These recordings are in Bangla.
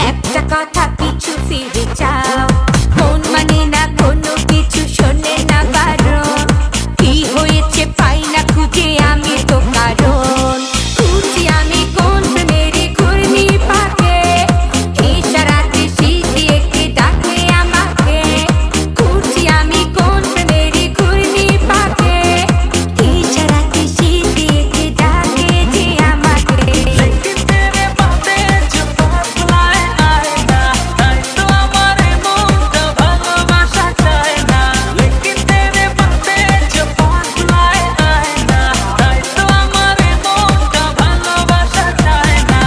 একটা কথা পিছু ফিরে চাও, মন মানে না কোনো কিছু, শোনে না বারণ। কি হয়েছে পাই না খুঁজে আমি তো কারণ, খুঁজি আমি কোন প্রেমের ঘূর্ণি পাকে, ইশারাতে শিখিয়ে কে ডাকে আমাকে। খুঁজি আমি কোন প্রেমের ঘূর্ণি পাকে, ইশারাতে শিখিয়ে কে ডাকে যে আমাকে। लेकिन तेरे बातें जो बदलाए आए ना, তাই তো আমার মনটা ভালোবাসা চায় না। लेकिन तेरे बातें जो बदलाए आए ना, তাই তো আমার মনটা ভালোবাসা চায় না।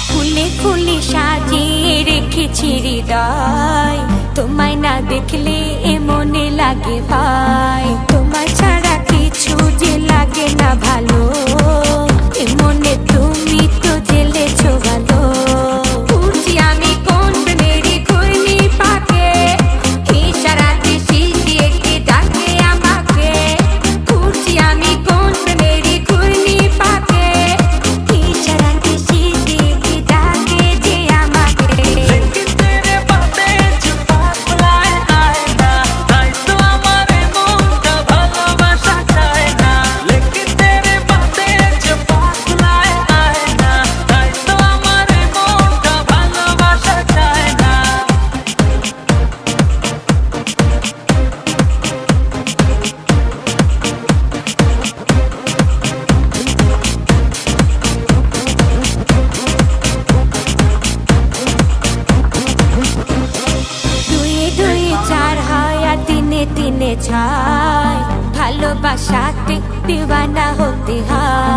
ফুলে ফুলে সাজিয়ে রেখেছি হৃদয়, তোমায় না দেখলে এ মনে লাগে ভাই। তোমায় ছাড়া কিছু যে লাগে না ভালো, এ মনে তুমি তো জেলেছো ভালো। খুঁজি আমি কোন প্রেমের ঘূর্ণি পাকে, ইশারাতে শিখিয়ে কে ডাকে আমাকে। খুঁজি আমি কোন প্রেমের ঘূর্ণি পাকে, ইশারাতে শিখিয়ে কে ডাকে যে আমাকে। लेकिन तेरे बातें जो बदलाए आए ना, তাই তো আমার মনটা ভালোবাসা চায় না। लेकिन तेरे बातें जो बदलाए आए ना, তাই তো আমার মনটা ভালোবাসা চায় না। দুয়ে দুয়ে চার হয় আর তিনে তিনে ছয়, ভালোবাসাতে দিওয়ানা হতে হয়।